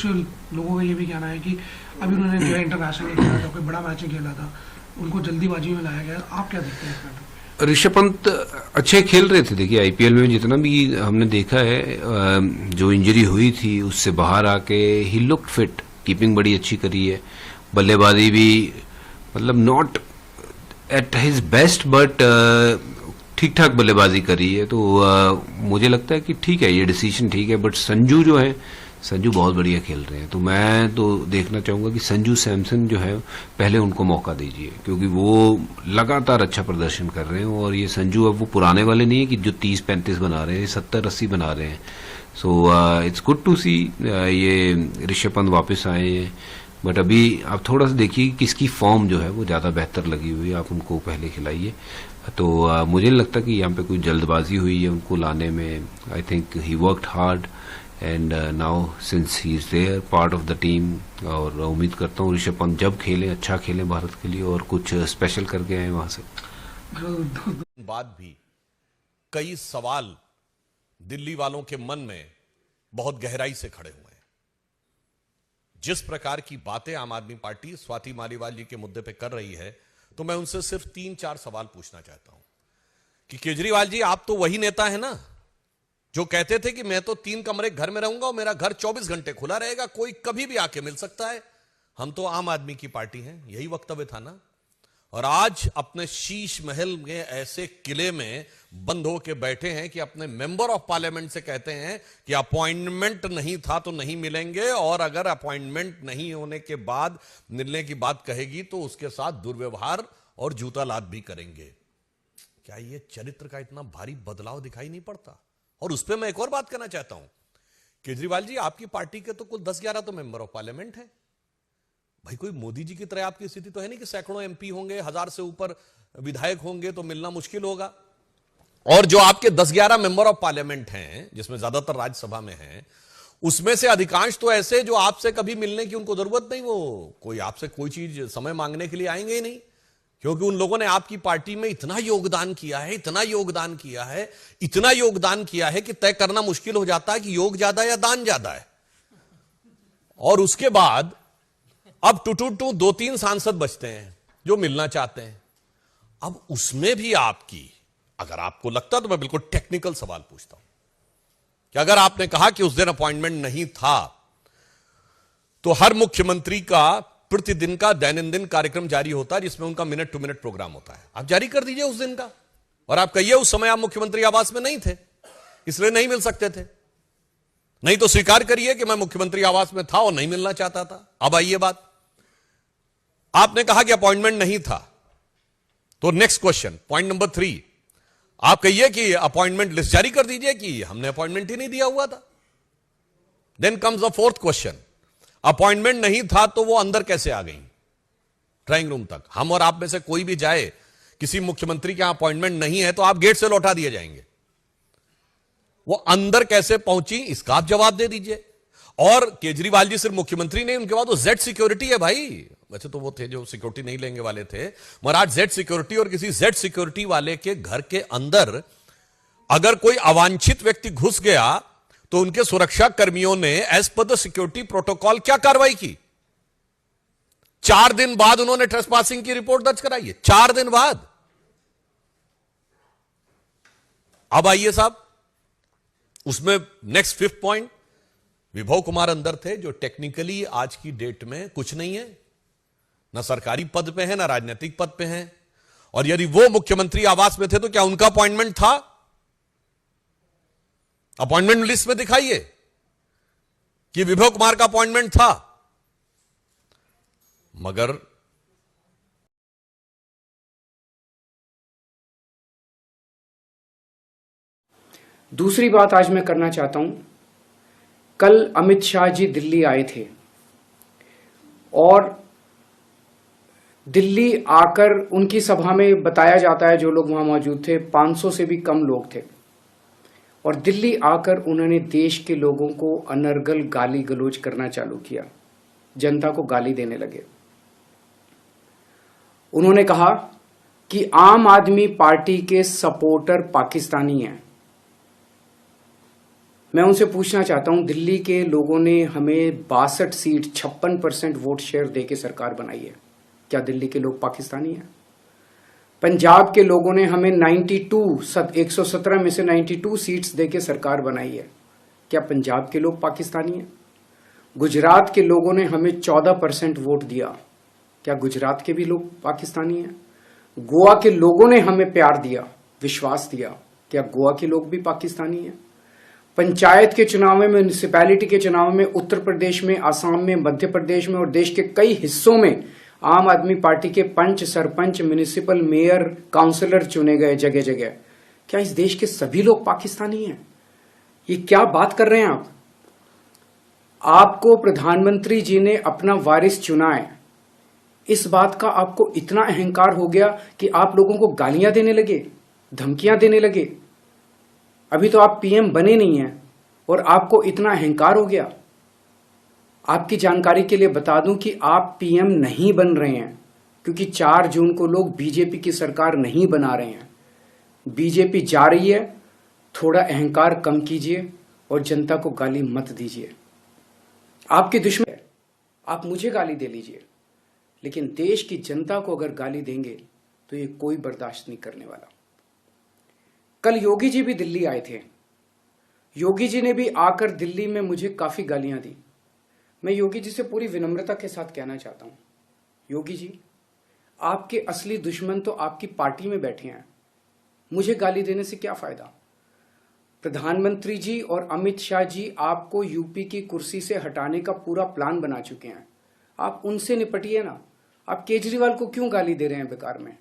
लोगों का ये भी कहना है कि अभी उन्होंने जो इंटरनेशनल खेला था, कोई बड़ा मैच नहीं खेला था, उनको जल्दीबाजी में लाया गया। आप क्या देखते हैं इस मैटर? ऋषभ पंत अच्छे खेल रहे थे। देखिए आईपीएल में जितना भी हमने देखा है, जो इंजरी हुई थी उससे बाहर आके ही लुक्ड फिट, कीपिंग बड़ी अच्छी करी है, बल्लेबाजी भी मतलब not at his best but ठीक ठाक बल्लेबाजी करी है। तो मुझे लगता है कि ठीक है, ये डिसीजन ठीक है। बट संजू जो है, संजू बहुत बढ़िया खेल रहे हैं। तो मैं तो देखना चाहूंगा कि संजू सैमसन जो है पहले उनको मौका दीजिए, क्योंकि वो लगातार अच्छा प्रदर्शन कर रहे हैं। और ये संजू अब वो पुराने वाले नहीं है कि जो 30-35 बना रहे हैं, 70-80 बना रहे हैं। सो इट्स गुड टू सी ये ऋषभ पंत वापस आए हैं। बट अभी आप थोड़ा सा देखिए किसकी फॉर्म जो है वो ज़्यादा बेहतर लगी हुई है, आप उनको पहले खिलाइए। तो मुझे नहीं लगता कि यहाँ पे कोई जल्दबाजी हुई है उनको लाने में। I think he worked hard and now since he is there part of the team. और उम्मीद करता हूँ ऋषभ पंत जब खेलें अच्छा खेलें भारत के लिए और कुछ स्पेशल करके आए वहां से। बाद भी कई सवाल दिल्ली वालों के मन में बहुत गहराई से खड़े हुए हैं। जिस प्रकार की बातें आम आदमी पार्टी स्वाति मालीवाल जी के मुद्दे पे कर रही है, तो मैं उनसे सिर्फ 3-4 सवाल पूछना चाहता हूं कि केजरीवाल जी, आप तो वही नेता है ना जो कहते थे कि मैं तो 3 कमरे घर में रहूंगा और मेरा घर 24 घंटे खुला रहेगा, कोई कभी भी आके मिल सकता है, हम तो आम आदमी की पार्टी हैं, यही वक्तव्य था ना। और आज अपने शीश महल में ऐसे किले में बंद होकर बैठे हैं कि अपने मेंबर ऑफ पार्लियामेंट से कहते हैं कि अपॉइंटमेंट नहीं था तो नहीं मिलेंगे, और अगर अपॉइंटमेंट नहीं होने के बाद मिलने की बात कहेगी तो उसके साथ दुर्व्यवहार और जूता लात भी करेंगे। क्या ये चरित्र का इतना भारी बदलाव दिखाई नहीं पड़ता? और उस पर मैं एक और बात कहना चाहता हूं, केजरीवाल जी, आपकी पार्टी के तो कुल 10-11 तो मेंबर ऑफ पार्लियामेंट है। भाई कोई मोदी जी की तरह आपकी स्थिति तो है नहीं कि सैकड़ों एमपी होंगे, 1000 से ऊपर विधायक होंगे तो मिलना मुश्किल होगा। और जो आपके 10-11 मेंबर ऑफ पार्लियामेंट हैं, जिसमें ज्यादातर राज्यसभा में हैं, उसमें से अधिकांश तो ऐसे जो आपसे कभी मिलने की उनको जरूरत नहीं, वो कोई आपसे कोई चीज समय मांगने के लिए आएंगे ही नहीं, क्योंकि उन लोगों ने आपकी पार्टी में इतना योगदान किया है, इतना योगदान किया है, इतना योगदान किया है कि तय करना मुश्किल हो जाता है कि योग ज्यादा या दान ज्यादा है। और उसके बाद अब टू 2-3 सांसद बचते हैं जो मिलना चाहते हैं। अब उसमें भी आपकी, अगर आपको लगता तो मैं बिल्कुल टेक्निकल सवाल पूछता हूं कि अगर आपने कहा कि उस दिन अपॉइंटमेंट नहीं था, तो हर मुख्यमंत्री का प्रतिदिन का दैनंदिन कार्यक्रम जारी होता है जिसमें उनका मिनट टू मिनट प्रोग्राम होता है, आप जारी कर दीजिए उस दिन का। और आप कहिए उस समय आप मुख्यमंत्री आवास में नहीं थे, इसलिए नहीं मिल सकते थे। नहीं तो स्वीकार करिए कि मैं मुख्यमंत्री आवास में था और नहीं मिलना चाहता था। अब आइए बात, आपने कहा कि अपॉइंटमेंट नहीं था, तो नेक्स्ट क्वेश्चन, पॉइंट नंबर 3, आप कहिए कि अपॉइंटमेंट लिस्ट जारी कर दीजिए कि हमने अपॉइंटमेंट ही नहीं दिया हुआ था। Then comes the 4th question, appointment नहीं था तो वो अंदर कैसे आ गई ड्राइंग रूम तक? हम और आप में से कोई भी जाए, किसी मुख्यमंत्री के यहां अपॉइंटमेंट नहीं है तो आप गेट से लौटा दिए जाएंगे, वो अंदर कैसे पहुंची इसका आप जवाब दे दीजिए। और केजरीवाल जी सिर्फ मुख्यमंत्री नहीं, उनके बाद वो जेड सिक्योरिटी है भाई। वैसे तो वो थे जो सिक्योरिटी नहीं लेंगे वाले थे, मगर आज जेड सिक्योरिटी, और किसी जेड सिक्योरिटी वाले के घर के अंदर अगर कोई अवांछित व्यक्ति घुस गया तो उनके सुरक्षा कर्मियों ने as per the security protocol क्या कार्रवाई की? 4 दिन बाद उन्होंने ट्रेसपासिंग की रिपोर्ट दर्ज कराई है, 4 दिन बाद। अब आइए साहब, उसमें नेक्स्ट 5th पॉइंट, विभव कुमार अंदर थे जो टेक्निकली आज की डेट में कुछ नहीं है, ना सरकारी पद पे है ना राजनीतिक पद पे है। और यदि वो मुख्यमंत्री आवास में थे तो क्या उनका अपॉइंटमेंट था? अपॉइंटमेंट लिस्ट में दिखाइए कि विभव कुमार का अपॉइंटमेंट था। मगर दूसरी बात आज मैं करना चाहता हूं, कल अमित शाह जी दिल्ली आए थे और दिल्ली आकर उनकी सभा में बताया जाता है, जो लोग वहां मौजूद थे 500 से भी कम लोग थे, और दिल्ली आकर उन्होंने देश के लोगों को अनर्गल गाली गलौज करना चालू किया, जनता को गाली देने लगे। उन्होंने कहा कि आम आदमी पार्टी के सपोर्टर पाकिस्तानी हैं। मैं उनसे पूछना चाहता हूं, दिल्ली के लोगों ने हमें 62 सीट 56% वोट शेयर देके सरकार बनाई है, क्या दिल्ली के लोग पाकिस्तानी हैं? पंजाब के लोगों ने हमें 117 में से 92 सीट्स देके सरकार बनाई है, क्या पंजाब के लोग पाकिस्तानी हैं? गुजरात के लोगों ने हमें 14% वोट दिया, क्या गुजरात के भी लोग पाकिस्तानी हैं? गोवा के लोगों ने हमें प्यार दिया, विश्वास दिया, क्या गोवा के लोग भी पाकिस्तानी हैं? पंचायत के चुनाव में, म्यूनिसिपैलिटी के चुनाव में उत्तर प्रदेश में, आसाम में, मध्य प्रदेश में और देश के कई हिस्सों में आम आदमी पार्टी के पंच, सरपंच, म्यूनिसिपल मेयर, काउंसलर चुने गए जगह जगह, क्या इस देश के सभी लोग पाकिस्तानी हैं? ये क्या बात कर रहे हैं आप? आपको प्रधानमंत्री जी ने अपना वारिस चुना है, इस बात का आपको इतना अहंकार हो गया कि आप लोगों को गालियां देने लगे, धमकियां देने लगे। अभी तो आप पीएम बने नहीं हैं और आपको इतना अहंकार हो गया। आपकी जानकारी के लिए बता दूं कि आप पीएम नहीं बन रहे हैं, क्योंकि 4 जून को लोग बीजेपी की सरकार नहीं बना रहे हैं। बीजेपी जा रही है, थोड़ा अहंकार कम कीजिए और जनता को गाली मत दीजिए। आपके दुश्मन है, आप मुझे गाली दे लीजिए, लेकिन देश की जनता को अगर गाली देंगे तो ये कोई बर्दाश्त नहीं करने वाला। कल योगी जी भी दिल्ली आए थे। योगी जी ने भी आकर दिल्ली में मुझे काफी गालियां दी। मैं योगी जी से पूरी विनम्रता के साथ कहना चाहता हूं, योगी जी, आपके असली दुश्मन तो आपकी पार्टी में बैठे हैं, मुझे गाली देने से क्या फायदा? प्रधानमंत्री जी और अमित शाह जी आपको यूपी की कुर्सी से हटाने का पूरा प्लान बना चुके हैं, आप उनसे निपटिए ना। आप केजरीवाल को क्यों गाली दे रहे हैं बेकार में?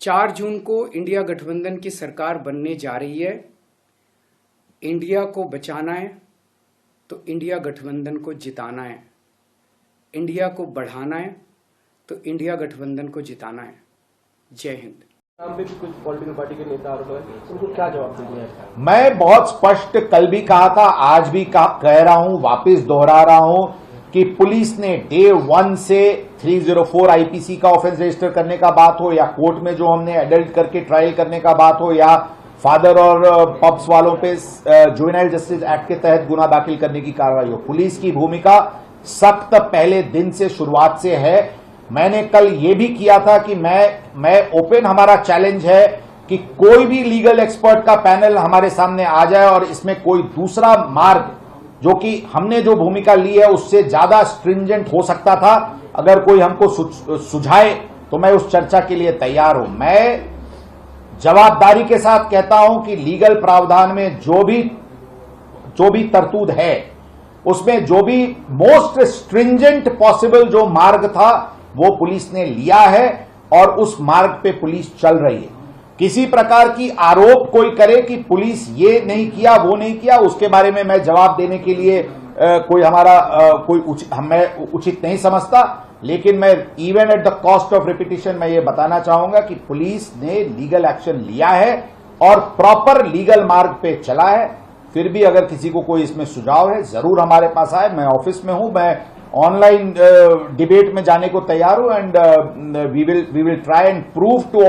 4 जून को इंडिया गठबंधन की सरकार बनने जा रही है। इंडिया को बचाना है तो इंडिया गठबंधन को जिताना है, इंडिया को बढ़ाना है तो इंडिया गठबंधन को जिताना है। जय हिंद। नाम पे भी कुछ पॉलिटिकल पार्टी के नेता आरोप है, उनको क्या जवाब देंगे? मैं बहुत स्पष्ट कल भी कहा था, आज भी कह रहा हूं, वापस दोहरा रहा हूं कि पुलिस ने डे 1 से 304 आईपीसी का ऑफेंस रजिस्टर करने का बात हो, या कोर्ट में जो हमने एडल्ट करके ट्रायल करने का बात हो, या फादर और पब्स वालों पे जुवेनाइल जस्टिस एक्ट के तहत गुना दाखिल करने की कार्रवाई हो, पुलिस की भूमिका सख्त पहले दिन से, शुरुआत से है। मैंने कल ये भी किया था कि मैं ओपन, हमारा चैलेंज है कि कोई भी लीगल एक्सपर्ट का पैनल हमारे सामने आ जाए और इसमें कोई दूसरा मार्ग, जो कि हमने जो भूमिका ली है उससे ज्यादा स्ट्रिंजेंट हो सकता था, अगर कोई हमको सुझाए तो मैं उस चर्चा के लिए तैयार हूं। मैं जवाबदारी के साथ कहता हूं कि लीगल प्रावधान में जो भी तरतूद है, उसमें जो भी मोस्ट स्ट्रिंजेंट पॉसिबल जो मार्ग था वो पुलिस ने लिया है और उस मार्ग पे पुलिस चल रही है। किसी प्रकार की आरोप कोई करे कि पुलिस ये नहीं किया, वो नहीं किया, उसके बारे में मैं जवाब देने के लिए मैं उचित नहीं समझता। लेकिन मैं even at the cost of repetition मैं ये बताना चाहूंगा कि पुलिस ने लीगल एक्शन लिया है और प्रॉपर लीगल मार्ग पे चला है। फिर भी अगर किसी को कोई इसमें सुझाव है, जरूर हमारे पास आए। मैं ऑफिस में हूं, मैं ऑनलाइन डिबेट में जाने को तैयार हूं, and we will try and prove to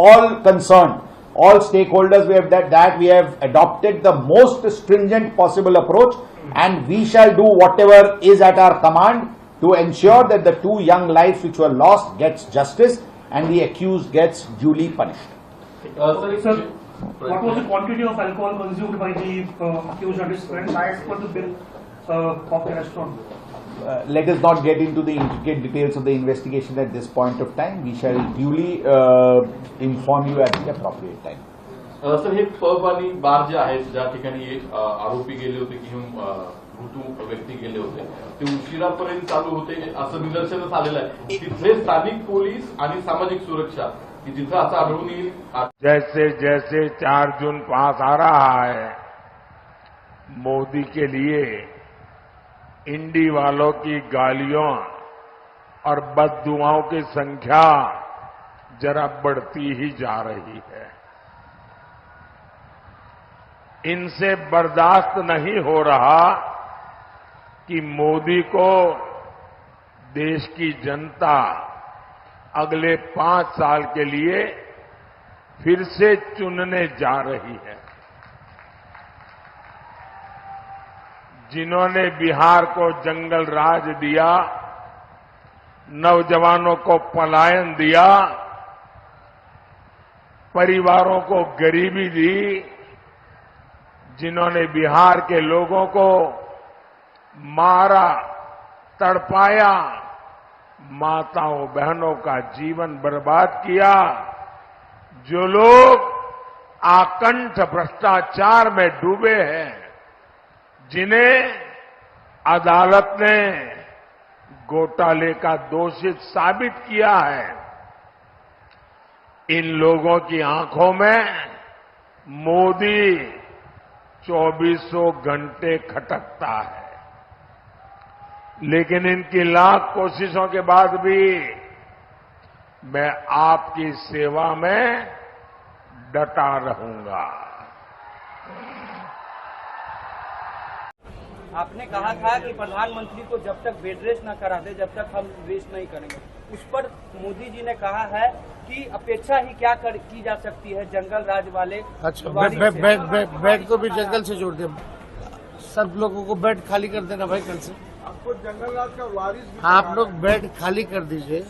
all concern, all stakeholders that we have adopted the most stringent possible approach, and we shall do whatever is at our command to ensure that the 2 young lives which were lost gets justice and the accused gets duly punished. Sir, what was the quantity of alcohol consumed by the accused and his friends as per the bill of the restaurant? Let us not get into the intricate details of the investigation at this point of time. We shall duly inform you at the appropriate time. Sir, हे pub आणि bar जे आहेत, ज्या ठिकाणी आरोपी गेले होते किंवा मृत्यू व्यक्ती गेले होते, ते उशिरापर्यंत चालू होते असं निदर्शनास आलेलं आहे. तिथले स्थानिक पोलीस आणि सामाजिक सुरक्षा की जिथं असं आढळून येईल. जैसे जैसे 4 जून पास आ रहा है, मोदी के लिए इंडी वालों की गालियों और बददुआओं की संख्या जरा बढ़ती ही जा रही है। इनसे बर्दाश्त नहीं हो रहा कि मोदी को देश की जनता अगले 5 साल के लिए फिर से चुनने जा रही है। जिन्होंने बिहार को जंगल राज दिया, नौजवानों को पलायन दिया, परिवारों को गरीबी दी, जिन्होंने बिहार के लोगों को मारा, तड़पाया, माताओं बहनों का जीवन बर्बाद किया, जो लोग आकंठ भ्रष्टाचार में डूबे हैं, जिन्हें अदालत ने घोटाले का दोषित साबित किया है, इन लोगों की आंखों में मोदी 2400 घंटे खटकता है। लेकिन इनकी लाख कोशिशों के बाद भी मैं आपकी सेवा में डटा रहूंगा। आपने कहा था कि प्रधानमंत्री को जब तक बेड रेस्ट न करा दे तब तक हम रेस्ट नहीं करेंगे। उस पर मोदी जी ने कहा है कि अपेक्षा ही क्या की जा सकती है जंगल राज वाले। अच्छा, बेड को भी जंगल से जोड़ दे, सब लोगों को बेड खाली कर देना भाई कल से। आपको जंगल राज का वारिस आप लोग बेड खाली कर दीजिए।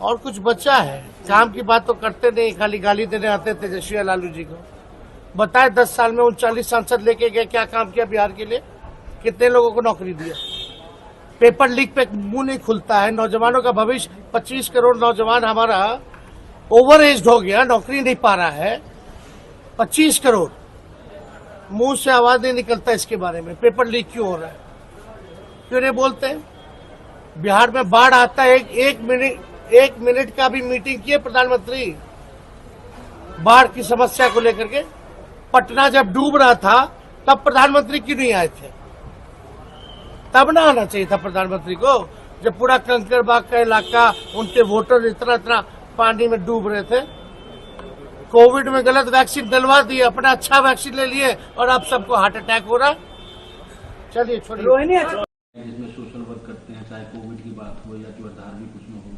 और कुछ बच्चा है, काम की बात तो करते नहीं, खाली गाली देने आते तेजस्वी लालू जी को। बताए 10 साल में 39 सांसद लेके गए, क्या काम किया बिहार के लिए, कितने लोगों को नौकरी दिया। पेपर लीक पे मुंह नहीं खुलता है, नौजवानों का भविष्य 25 करोड़ नौजवान हमारा ओवर एज हो गया, नौकरी नहीं पा रहा है। 25 करोड़, मुंह से आवाज नहीं निकलता इसके बारे में। पेपर लीक क्यों हो रहा है, क्यों नहीं बोलते। बिहार में बाढ़ आता है, एक मिनट का भी मीटिंग किए प्रधानमंत्री बाढ़ की समस्या को लेकर के। पटना जब डूब रहा था तब प्रधानमंत्री क्यों नहीं आए थे, तब ना आना चाहिए था प्रधानमंत्री को, जब पूरा कंकड़बाग का इलाका, उनके वोटर इतना पानी में डूब रहे थे। कोविड में गलत वैक्सीन डलवा दिए, अपना अच्छा वैक्सीन ले लिए और अब सबको हार्ट अटैक हो रहा। चलिए छोड़िए। रोहिणी जिसमें सोशल वर्क करते हैं, चाहे कोविड की बात हो या कि धार्मिक कुछ में हो,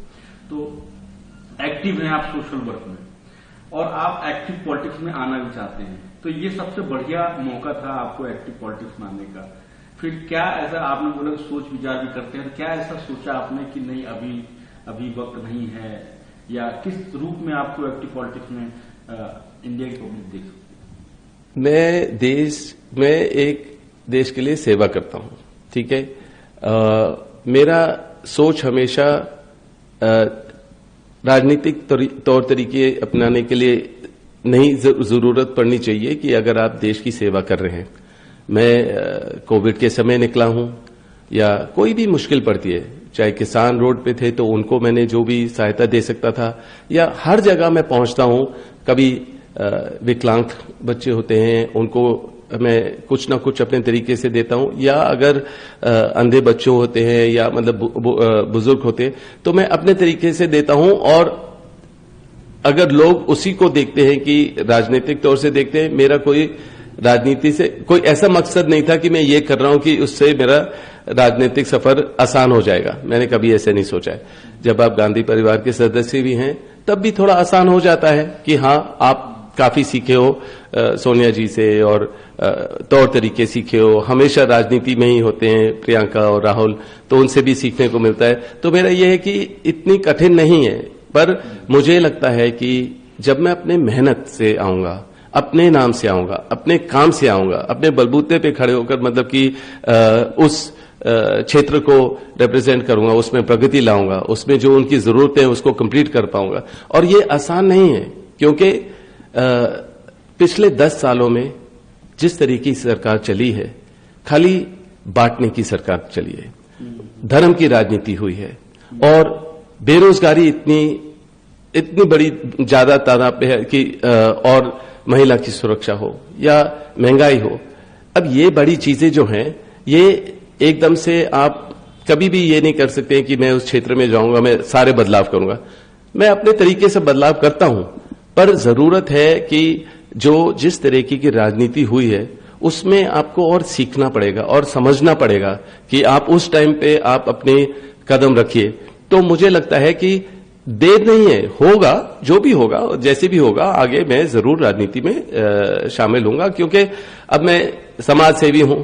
तो एक्टिव हैं आप सोशल वर्क में और आप एक्टिव पॉलिटिक्स में आना भी चाहते हैं, तो ये सबसे बढ़िया मौका था आपको एक्टिव पॉलिटिक्स में आने का। फिर क्या ऐसा आपने बोला सोच विचार भी करते हैं, क्या ऐसा सोचा आपने कि नहीं अभी वक्त नहीं है, या किस रूप में आपको एक्टिव पॉलिटिक्स में इंडिया की पब्लिक देख सकती है? मैं देश में एक देश के लिए सेवा करता हूं, ठीक है। मेरा सोच हमेशा राजनीतिक तौर तरीके अपनाने के लिए नहीं जरूरत पड़नी चाहिए कि अगर आप देश की सेवा कर रहे हैं। मैं कोविड के समय निकला हूं, या कोई भी मुश्किल पड़ती है, चाहे किसान रोड पे थे तो उनको मैंने जो भी सहायता दे सकता था, या हर जगह मैं पहुंचता हूं। कभी विकलांग बच्चे होते हैं, उनको मैं कुछ ना कुछ अपने तरीके से देता हूं, या अगर अंधे बच्चे होते हैं या मतलब बुजुर्ग होते हैं तो मैं अपने तरीके से देता हूं। और अगर लोग उसी को देखते हैं कि राजनीतिक तौर से देखते हैं, मेरा कोई राजनीति से कोई ऐसा मकसद नहीं था कि मैं ये कर रहा हूं कि उससे मेरा राजनीतिक सफर आसान हो जाएगा। मैंने कभी ऐसे नहीं सोचा है। जब आप गांधी परिवार के सदस्य भी हैं तब भी थोड़ा आसान हो जाता है कि हाँ आप काफी सीखे हो सोनिया जी से, और तौर तरीके सीखे हो, हमेशा राजनीति में ही होते हैं प्रियंका और राहुल, तो उनसे भी सीखने को मिलता है। तो मेरा यह है कि इतनी कठिन नहीं है, पर मुझे लगता है कि जब मैं अपने मेहनत से आऊंगा, अपने नाम से आऊंगा, अपने काम से आऊंगा, अपने बलबूते पे खड़े होकर मतलब कि उस क्षेत्र को रिप्रेजेंट करूंगा, उसमें प्रगति लाऊंगा, उसमें जो उनकी जरूरतें हैं उसको कंप्लीट कर पाऊंगा। और ये आसान नहीं है, क्योंकि पिछले 10 सालों में जिस तरीके की सरकार चली है, खाली बांटने की सरकार चली है, धर्म की राजनीति हुई है, और बेरोजगारी इतनी बड़ी ज्यादा तादाद पे है कि और महिला की सुरक्षा हो या महंगाई हो। अब ये बड़ी चीजें जो हैं, ये एकदम से आप कभी भी ये नहीं कर सकते कि मैं उस क्षेत्र में जाऊंगा, मैं सारे बदलाव करूंगा। मैं अपने तरीके से बदलाव करता हूं, पर जरूरत है कि जिस तरीके की राजनीति हुई है उसमें आपको और सीखना पड़ेगा और समझना पड़ेगा कि आप उस टाइम पे आप अपने कदम रखिए। तो मुझे लगता है कि देर नहीं है, होगा जो भी होगा, जैसे भी होगा, आगे मैं जरूर राजनीति में शामिल होऊंगा, क्योंकि अब मैं समाज सेवी हूं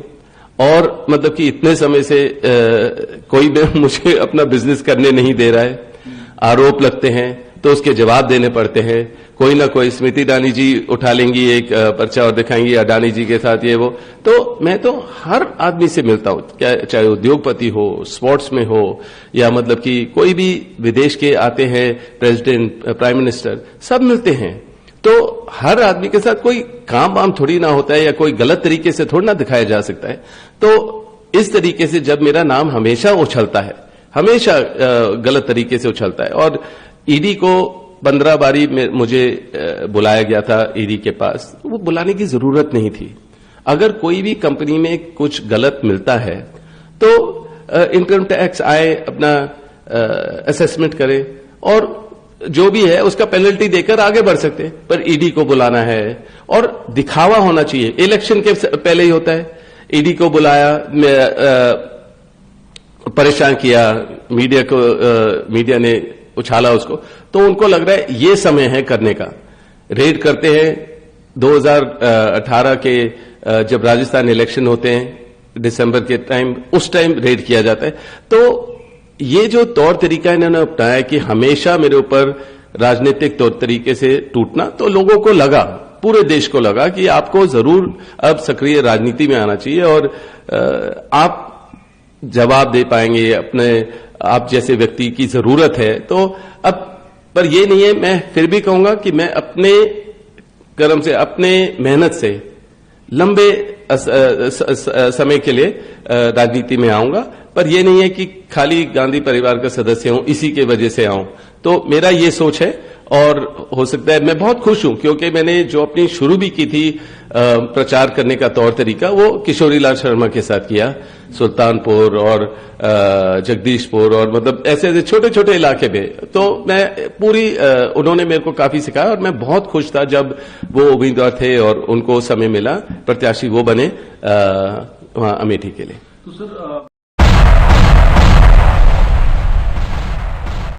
और मतलब कि इतने समय से कोई मुझे अपना बिजनेस करने नहीं दे रहा है, आरोप लगते हैं तो उसके जवाब देने पड़ते हैं। कोई ना कोई स्मृति ईरानी जी उठा लेंगी एक पर्चा और दिखाएंगी अडानी जी के साथ ये वो। तो मैं तो हर आदमी से मिलता हूं, क्या चाहे उद्योगपति हो, स्पोर्ट्स में हो, या मतलब कि कोई भी विदेश के आते हैं प्रेसिडेंट, प्राइम मिनिस्टर, सब मिलते हैं। तो हर आदमी के साथ कोई काम वाम थोड़ी ना होता है या कोई गलत तरीके से थोड़ी ना दिखाया जा सकता है। तो इस तरीके से जब मेरा नाम हमेशा उछलता है, हमेशा गलत तरीके से उछलता है, और ईडी को 15 बारी मुझे बुलाया गया था ईडी के पास, वो बुलाने की जरूरत नहीं थी। अगर कोई भी कंपनी में कुछ गलत मिलता है तो इनकम टैक्स आए, अपना असेसमेंट करे और जो भी है उसका पेनल्टी देकर आगे बढ़ सकते हैं। पर ईडी को बुलाना है और दिखावा होना चाहिए। इलेक्शन के पहले ही होता है, ईडी को बुलाया, परेशान किया, मीडिया ने उछाला उसको, तो उनको लग रहा है ये समय है करने का। रेड करते हैं 2018 के जब राजस्थान इलेक्शन होते हैं दिसंबर के टाइम, उस टाइम रेड किया जाता है। तो ये जो तौर तरीका इन्होंने अपनाया कि हमेशा मेरे ऊपर राजनीतिक तौर तरीके से टूटना, तो लोगों को लगा, पूरे देश को लगा कि आपको जरूर अब सक्रिय राजनीति में आना चाहिए और आप जवाब दे पाएंगे, अपने आप जैसे व्यक्ति की जरूरत है। तो अब पर ये नहीं है, मैं फिर भी कहूंगा कि मैं अपने कर्म से, अपने मेहनत से लंबे समय के लिए राजनीति में आऊंगा। पर यह नहीं है कि खाली गांधी परिवार का सदस्य हूं इसी के वजह से आऊं। तो मेरा ये सोच है और हो सकता है मैं बहुत खुश हूं क्योंकि मैंने जो अपनी शुरू भी की थी प्रचार करने का तौर तरीका, वो किशोरी लाल शर्मा के साथ किया, सुल्तानपुर और जगदीशपुर और मतलब ऐसे ऐसे छोटे छोटे इलाके में। तो मैं पूरी उन्होंने मेरे को काफी सिखाया और मैं बहुत खुश था जब वो उम्मीदवार थे और उनको समय मिला, प्रत्याशी वो बने वहां अमेठी के लिए। तो सर